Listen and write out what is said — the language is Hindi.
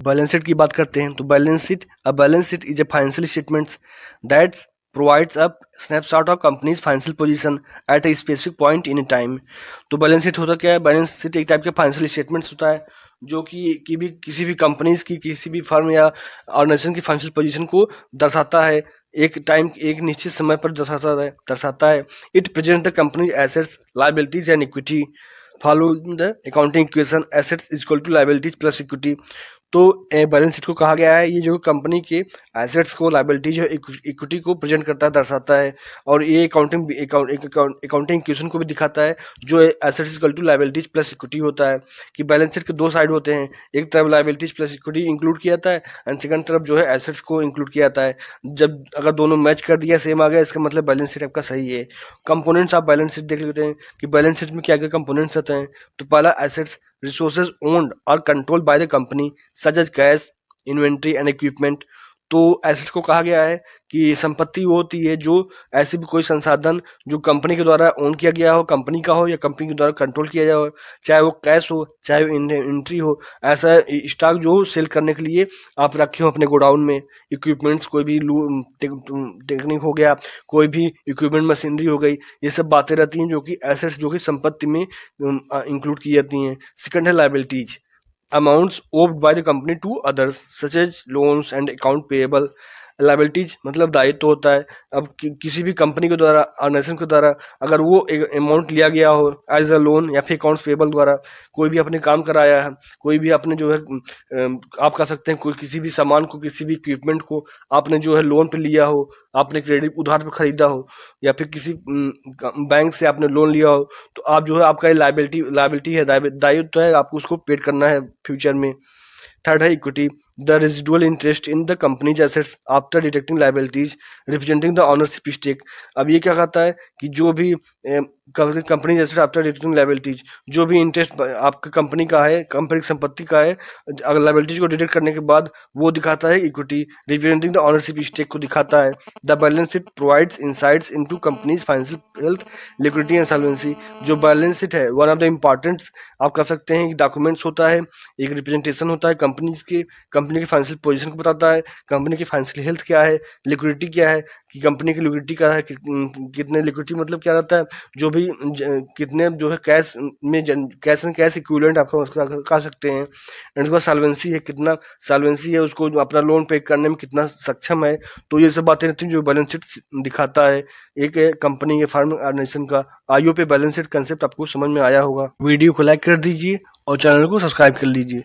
बैलेंस शीट की बात करते हैं तो balance sheet is a financial statements that provides a snapshot of company's financial position at a specific point in time. तो बैलेंस शीट होता क्या है? बैलेंस शीट एक टाइप का फाइनेंशियल स्टेटमेंट्स होता है जो कि भी किसी भी कंपनीज की, किसी भी फर्म या ऑर्गेनाइजेशन की फाइनेंशियल पोजीशन को दर्शाता है, एक निश्चित समय पर दर्शाता है। It present the company assets, liabilities and equity follow the accounting equation assets is equal to liabilities plus equity. तो बैलेंस शीट को कहा गया है ये जो कंपनी के एसेट्स को, लायबिलिटीज और इक्विटी को प्रेजेंट करता है, दर्शाता है। और ये अकाउंटिंग इक्वेशन को भी दिखाता है जो assets equal to liabilities plus equity होता है। कि बैलेंस शीट के दो साइड होते हैं, एक तरफ लायबिलिटीज प्लस इक्विटी इंक्लूड किया जाता है एंड सेकंड तरफ जो है एसेट्स को इंक्लूड किया जाता है। जब अगर दोनों मैच कर दिया, सेम आ गया, इसका मतलब बैलेंस शीट आपका सही है। कंपोनेंट्स आप बैलेंस शीट देख लेते हैं कि बैलेंस शीट में क्या क्या कंपोनेंट्स होते हैं। तो पहला, assets resources owned or controlled by the company such as cash, inventory and equipment। तो एसेट्स को कहा गया है कि संपत्ति वो होती है जो ऐसे भी कोई संसाधन जो कंपनी के द्वारा ओन किया गया हो, कंपनी का हो या कंपनी के द्वारा कंट्रोल किया गया हो, चाहे वो कैश हो चाहे वो इन्वेंट्री हो, ऐसा स्टॉक जो सेल करने के लिए आप रखे हो अपने गोडाउन में। इक्विपमेंट्स, कोई भी टेक्निक हो गया, कोई भी इक्विपमेंट मशीनरी हो गई, ये सब बातें रहती हैं जो कि एसेट्स जो कि संपत्ति में इंक्लूड की जाती हैं। सेकंड है liabilities, amounts owed by the company to others such as loans and account payable। Liabilities मतलब दायित्व होता है। अब किसी भी कंपनी के द्वारा, ऑर्गेनाइजेशन के द्वारा अगर वो एक अमाउंट लिया गया हो एज अ लोन या फिर अकाउंट्स पेबल द्वारा, कोई भी अपने काम कराया है, कोई भी आपने जो है आप कह सकते हैं कोई किसी भी सामान को, किसी भी इक्विपमेंट को आपने जो है लोन पे लिया हो, आपने क्रेडिट उधार पे खरीदा हो या फिर किसी बैंक से आपने लोन लिया हो, तो आप जो है आपका लाइबिलिटी है, दायित्व है, आपको उसको पेड करना है फ्यूचर में। थर्ड है equity, the residual interest in the company's assets after deducting liabilities representing the ownership stake. अब ये क्या कहता है कि जो भी company assets after deducting liabilities, जो भी इंटरेस्ट आपका कंपनी का है, कंपनी की संपत्ति का है, अगर लायबिलिटीज को डिडक्ट करने के बाद वो दिखाता है equity representing the ownership stake को दिखाता है। The balance sheet provides insights into company's financial health, liquidity and solvency. जो बैलेंस शीट है वन ऑफ द इम्पॉर्टेंट आप कह सकते हैं डॉक्यूमेंट्स होता है, एक रिप्रेजेंटेशन होता है कंपनी की फाइनेंशियल पोजीशन को बताता है, कंपनी की फाइनेंशियल हेल्थ क्या है, लिक्विडिटी क्या है, कि कंपनी की लिक्विडिटी क्या है, कितने लिक्विडिटी मतलब क्या रहता है, जो भी कितने जो है कैश एंड कैश इक्विवेलेंट आप कह सकते हैं। एंड उसके बाद सॉल्वेंसी है, कितना सॉल्वेंसी है, उसको अपना लोन पे करने में कितना सक्षम है। तो ये सब बातें रहती हैं जो बैलेंस शीट दिखाता है एक कंपनी या फर्म ऑर्गेनाइजेशन का। आईओ पे बैलेंस शीट कंसेप्ट आपको समझ में आया होगा। वीडियो को लाइक कर दीजिए और चैनल को सब्सक्राइब कर लीजिए।